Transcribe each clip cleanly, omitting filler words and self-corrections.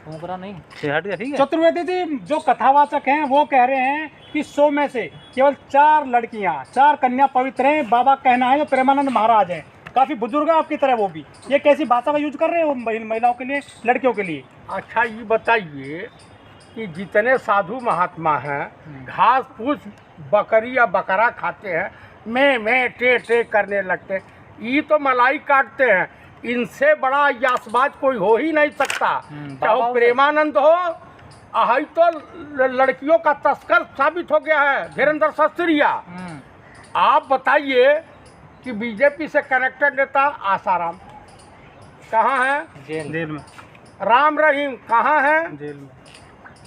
फूंकना नहीं, हट गया, ठीक है। चतुर्वेदी जी, जो कथावाचक हैं वो कह रहे हैं कि 100 में से केवल 4 लड़कियां, 4 कन्या पवित्र हैं। बाबा कहना है जो प्रेमानंद महाराज हैं, काफी बुजुर्ग है आपकी तरह वो भी। ये कैसी भाषा का यूज कर रहे हो महिलाओं के लिए, लड़कियों के लिए? अच्छा ये बताइए कि जितने साधु महात्मा हैं घास फूस बकरी या बकरा खाते हैं, मैं टे करने लगते हैं, ये तो मलाई काटते हैं। इनसे बड़ा यासबाज कोई हो ही नहीं सकता। चाहे प्रेमानंद हो, आई तो लड़कियों का तस्कर साबित हो गया है धीरेन्द्र शास्त्रिया। आप बताइए कि बीजेपी से कनेक्टेड नेता आसाराम कहाँ है? जेल में। राम रहीम कहाँ है? जेल में।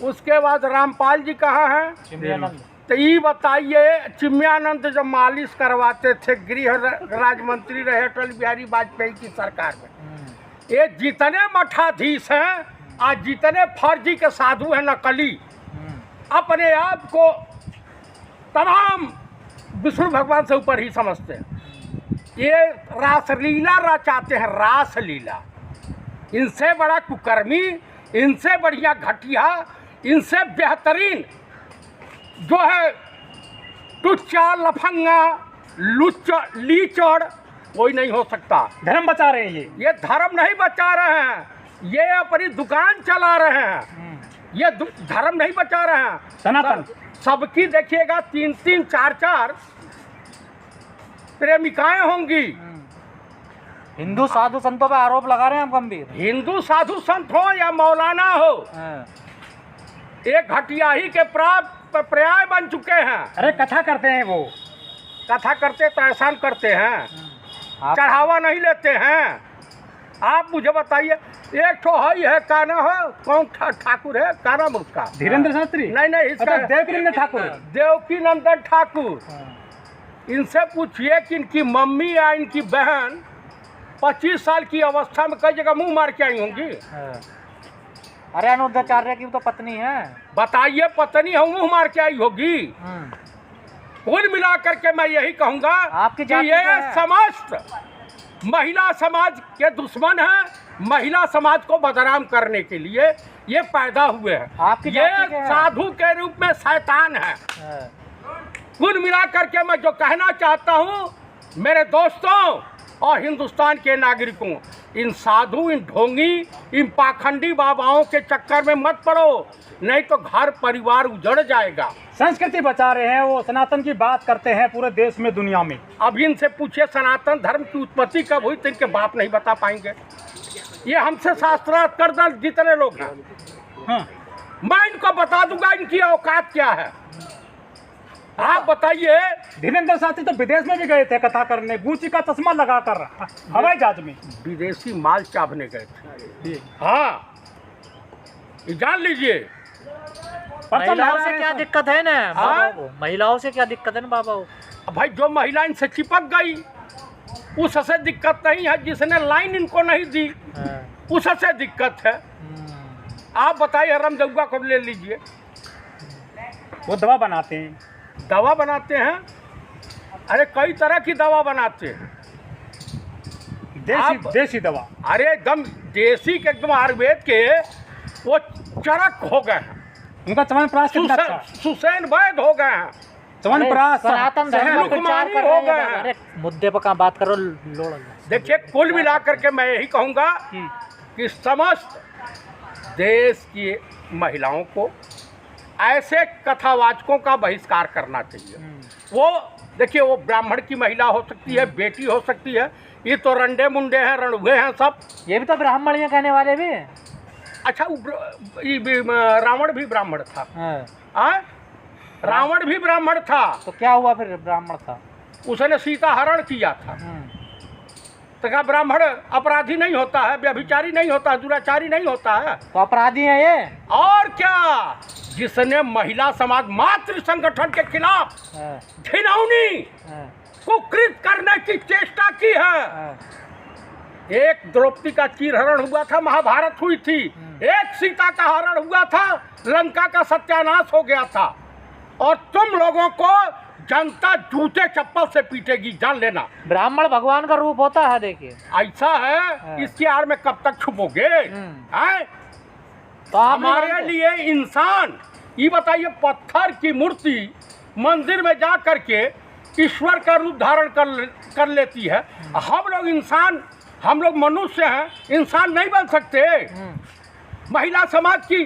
उसके बाद रामपाल जी कहाँ हैं? चिमयानंद। तो ये बताइए, चिमयानंद जब मालिश करवाते थे, गृह राज्य मंत्री रहे अटल बिहारी वाजपेयी की सरकार में, ये जितने मठाधीश हैं आज, जितने फर्जी के साधु हैं नकली, अपने आप को तमाम विष्णु भगवान से ऊपर ही समझते हैं। ये रासलीला रचाते हैं, रासलीला। इनसे बड़ा कुकर्मी, इनसे बढ़िया घटिया, इनसे बेहतरीन जो है टुच्चा लफंगा लीचड़ कोई नहीं हो सकता। धर्म बचा रहे हैं ये धर्म नहीं बचा रहे हैं, ये अपनी दुकान चला रहे हैं। ये धर्म नहीं बचा रहे हैं, सनातन। सबकी देखिएगा 3-3, 4-4 प्रेमिकाएं होंगी। हिंदू साधु संतों पे आरोप लगा रहे हैं हम गंभीर। हिंदू साधु संत हो या मौलाना हो, एक घटिया ही के पर्याय बन चुके हैं। अरे कथा करते हैं वो, कथा करते तो एहसान करते हैं, चढ़ावा नहीं लेते हैं। आप मुझे बताइए, एक तो है का ना हो, कौन ठाकुर है, का नाम उसका? धीरेन्द्र शास्त्री? नहीं, इसका देवकीनंदन ठाकुर। देवकीनंदन ठाकुर। इनसे पूछिए कि इनकी मम्मी या इनकी बहन 25 साल की अवस्था में कई जगह मुंह मार के आई होंगी। अरे अनुद्धाचार्य की तो पत्नी है। बताइए, पत्नी हम मुंह मार के आई होगी। कुल मिलाकर के मैं यही कहूंगा आपकी कि जाति ये क्या है? समस्त महिला समाज के दुश्मन हैं। महिला समाज को बदनाम करने के लिए ये पैदा हुए हैं। आपकी ये जाति क्या है? साधु के रूप में शैतान है। कुल मिलाकर के मैं जो कहना चाहता हूँ मेरे दोस्तों और हिंदुस्तान के नागरिकों, इन साधु, इन ढोंगी, इन पाखंडी बाबाओं के चक्कर में मत पड़ो, नहीं तो घर परिवार उजड़ जाएगा। संस्कृति बचा रहे हैं वो, सनातन की बात करते हैं पूरे देश में, दुनिया में। अब इनसे पूछिए सनातन धर्म की उत्पत्ति कब हुई, तो इनके बाप नहीं बता पाएंगे। ये हमसे शास्त्रार्थ कर जितने लोग हैं, हाँ। मैं इनको बता दूंगा इनकी औकात क्या है। आप बताइए। धीरेन्द्र शास्त्री तो विदेश में भी गए थे कथा करने, गुची का चश्मा लगाकर हवाई जहाज में। विदेशी माल चाभने गए थे। हाँ, ये जान लीजिए। महिलाओं से क्या दिक्कत है ना हाँ? बाबा को? महिलाओं से क्या दिक्कत है ना बाबा को? भाई जो महिला इनसे चिपक गई उससे दिक्कत नहीं है, जिसने लाइन इनको नहीं दी उससे दिक्कत है। आप बताइए, रमजौगा को ले लीजिए, वो दवा बनाते हैं। दवा बनाते हैं। अरे कई तरह की दवा बनाते हैं, देसी दवा। अरे एकदम देसी के, एकदम आयुर्वेद के वो चरक हो गए हैं। उनका च्यवनप्राश कितना अच्छा। सुसैन वैद हो गए हैं। च्यवनप्राश सनातन धर्म का प्रचार कर रहे हैं। अरे मुद्दे पर कहाँ बात करो, लोड़। देखिए, कुल मिलाकर के मैं यही कहूँगा कि समस्त देश की महिलाओं को ऐसे कथावाचकों का बहिष्कार करना चाहिए। वो देखिए, वो ब्राह्मण की महिला हो सकती है, बेटी हो सकती है, ये तो रंडे मुंडे हैं, रणुए हैं सब। ये भी तो ब्राह्मण ये कहने वाले भी। अच्छा, रावण भी ब्राह्मण था। हाँ। रावण भी ब्राह्मण था। तो क्या हुआ फिर? ब्राह्मण था, उसने सीता हरण किया था। तो क्या ब्राह्मण अपराधी नहीं होता है, व्यभिचारी नहीं होता है, दुराचारी नहीं होता है? तो अपराधी है ये। और क्या, जिसने महिला समाज मातृ संगठन के खिलाफ घिनौनी कुकृत करने की चेष्टा की है। एक द्रौपदी का चीरहरण हुआ था, महाभारत हुई थी। एक सीता का हरण हुआ था, लंका का सत्यानाश हो गया था। और तुम लोगों को जनता जूते चप्पल से पीटेगी, जान लेना। ब्राह्मण भगवान का रूप होता है, देखिए ऐसा है। इसकी आड़ में कब तक छुपोगे? हैं? तो आप नहीं हमारे मानते? लिए इंसान, ये बताइए, पत्थर की मूर्ति मंदिर में जा करके ईश्वर का रूप धारण कर लेती है। हम लोग इंसान, हम लोग मनुष्य हैं, इंसान नहीं बन सकते। महिला समाज की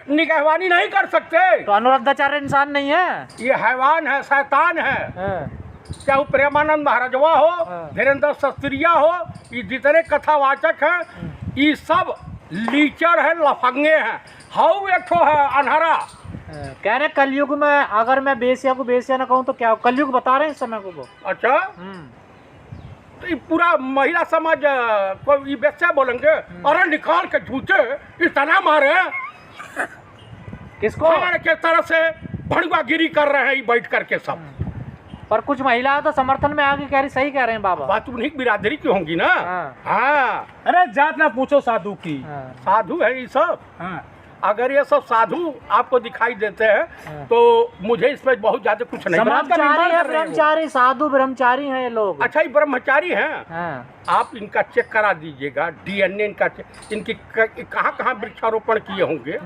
निगहबानी नहीं कर सकते। तो अनुरुद्धाचार्य इंसान नहीं है? ये हैवान है, शैतान है। हाँ। चाहे वो प्रेमानंद महाराजवा हो, हाँ। धीरेन्द्र शास्त्रिया हो, ये जितने कथावाचक हैं, ये सब लीचर है, लफंगे हैं। हाउ एक ठो है अनहरा। कह रहे कलयुग में अगर मैं बेसिया को बेसिया ना कहूँ तो क्या, कलयुग बता रहे हैं इस समय को वो। अच्छा, तो ये पूरा महिला समाज को ये बेस्या बोलेंगे? अरे निकाल के झूठे इतना मारे, किसको? हमारे के तरह से भड़वागिरी कर रहे हैं ये बैठ करके सब। पर कुछ महिलाएं तो समर्थन में आगे कह रही, सही कह रहे हैं बाबा। बात उन्हीं की बिरादरी की होंगी ना। हाँ। हाँ, अरे जात ना पूछो साधु की। हाँ। साधु है ये सब। हाँ। अगर ये सब साधु आपको दिखाई देते हैं तो मुझे इसमें बहुत ज्यादा कुछ नहीं। समाज का निर्माण ब्रह्मचारी है, कर रहे हैं वो। ब्रह्मचारी, साधु ब्रह्मचारी हैं ये लोग। अच्छा, ये ब्रह्मचारी हैं। हाँ। आप इनका चेक करा दीजिएगा, डीएनए इनका इनकी कहाँ कहाँ वृक्षारोपण किए होंगे,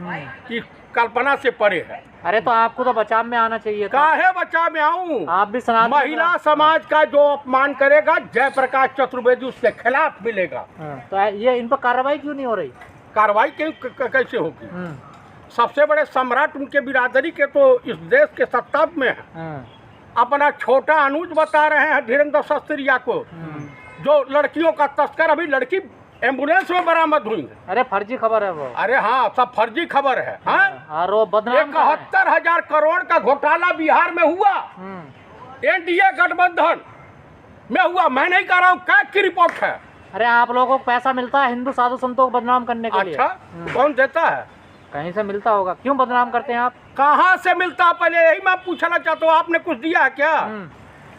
कि कल्पना से परे है। अरे तो आपको तो बचाव में आना चाहिए था। काहे बचा में आऊं? आप भी सनातन महिला समाज का जो अपमान करेगा, जयप्रकाश चतुर्वेदी उसके खिलाफ मिलेगा। तो ये इन पर कार्रवाई क्यों नहीं हो रही? कार्रवाई कैसे होगी? सबसे बड़े सम्राट उनके बिरादरी के तो इस देश के सत्ता में है। अपना छोटा अनुज बता रहे हैं धीरेन्द्र शास्त्रिया को, जो लड़कियों का तस्कर, अभी लड़की एम्बुलेंस में बरामद हुई है। अरे फर्जी खबर है वो। अरे हाँ, सब फर्जी खबर है। आरोप बदनाम कर रहे हैं। 71,000 करोड़ का घोटाला बिहार में हुआ, एनडीए गठबंधन में हुआ। मैं नहीं कह रहा हूँ, कैग की रिपोर्ट है। अरे आप लोगों को पैसा मिलता है हिंदू साधु संतों को बदनाम करने के लिए? अच्छा, कौन देता है? कहीं से मिलता होगा, क्यों बदनाम करते हैं आप? कहाँ से मिलता है? पहले यही मैं पूछना चाहता हूँ, आपने कुछ दिया है क्या?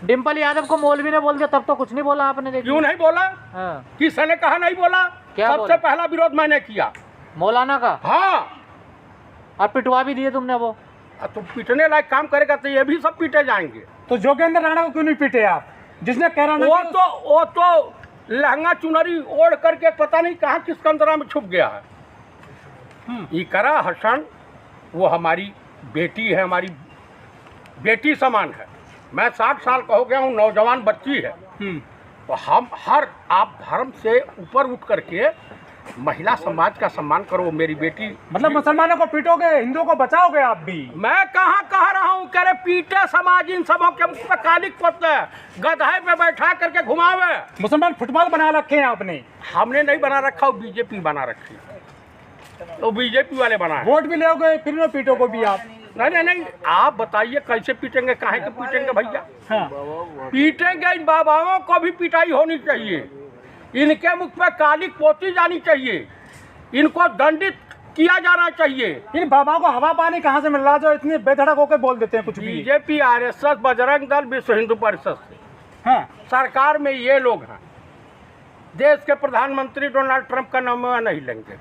डिम्पल यादव को मौलवी ने बोल दिया तब तो कुछ नहीं बोला आपने। देखिए क्यों नहीं बोला? किसने कहा नहीं बोला? क्या सबसे पहला विरोध मैंने किया, मौलाना का। हाँ, और पिटवा भी दिए तुमने वो। तो पीटने लायक काम करेगा तो ये भी सब पीटे जाएंगे। तो जोगेंद्र राणा को क्यों नहीं पीटे आप, जिसने कह रहा वो तो लहंगा चुनरी ओढ़ करके पता नहीं कहाँ किस कंदरा में छुप गया है। इकरा हसन वो हमारी बेटी है, हमारी बेटी समान है। मैं 60 साल का हो गया हूँ, नौजवान बच्ची है। तो हम आप धर्म से ऊपर उठ करके महिला समाज का सम्मान करो। मेरी बेटी, मतलब मुसलमानों को पीटोगे, हिंदुओं को बचाओगे आप भी? मैं कहाँ कह रहा हूँ, कह रहे पीटे समाज, इन सबों के मुख पे कालिक पोते, गधाई पे बैठा करके घुमावे। मुसलमान फुटबॉल बना रखे हैं आपने? हमने नहीं बना रखा, वो बीजेपी बना रखी है, तो बीजेपी वाले बनाए। वोट भी लोगे फिर भी पीटोगे भी आप? नहीं, आप बताइए कैसे पीटेंगे, काहे के पीटेंगे भैया? हाँ। पीटेंगे, इन बाबाओं को भी पिटाई होनी चाहिए, इनके मुख पे कालिक पोती जानी चाहिए, इनको दंडित किया जाना चाहिए। इन बाबा को हवा पानी कहाँ से मिल रहा जो इतने बेधड़क होकर बोल देते हैं कुछ भी? बीजेपी, आरएसएस, बजरंग दल, विश्व हिंदू परिषद से। हाँ। सरकार में ये लोग हैं। देश के प्रधानमंत्री डोनाल्ड ट्रंप का नाम नहीं लेंगे,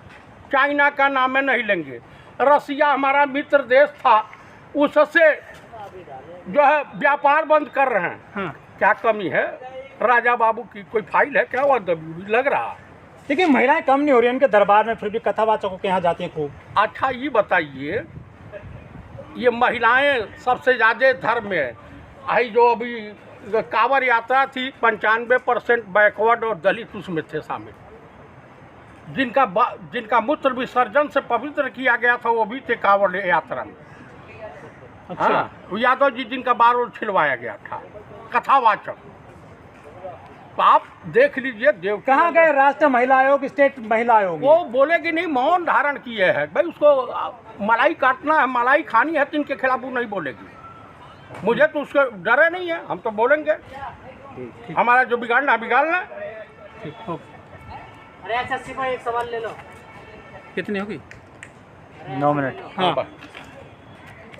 चाइना का नाम नहीं लेंगे, रसिया हमारा मित्र देश था, उससे जो है व्यापार बंद कर रहे हैं। हाँ। क्या कमी है? राजा बाबू की कोई फाइल है क्या? वो लग रहा। लेकिन महिलाएं कम नहीं हो रही उनके दरबार में, फिर भी कथावाचकों के यहाँ जाती हैं खूब। अच्छा, ये बताइए, ये महिलाएं सबसे ज़्यादा धर्म में आई, जो अभी कांवड़ यात्रा थी, 95% बैकवर्ड और दलित उसमें थे शामिल, जिनका मूत्र विसर्जन से पवित्र किया गया था, वो भी थे कांवड़ यात्रा में। अच्छा। हाँ, यादव जी जिनका बाल छिलवाया गया था, कथावाचक। तो आप देख लीजिए, देव कहाँ गए राष्ट्रीय महिला आयोग, स्टेट महिला आयोग? वो बोलेगी नहीं, मौन धारण किए है भाई, उसको मलाई काटना है, मलाई खानी है, तो इनके खिलाफ वो नहीं बोलेगी। मुझे तो उसके डरे नहीं है, हम तो बोलेंगे। हमारा जो बिगाड़ना बिगाड़ना। अरे एसएससी को एक सवाल ले लो। कितनी होगी? 9 मिनट। हाँ।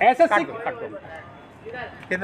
एसएससी काट दो।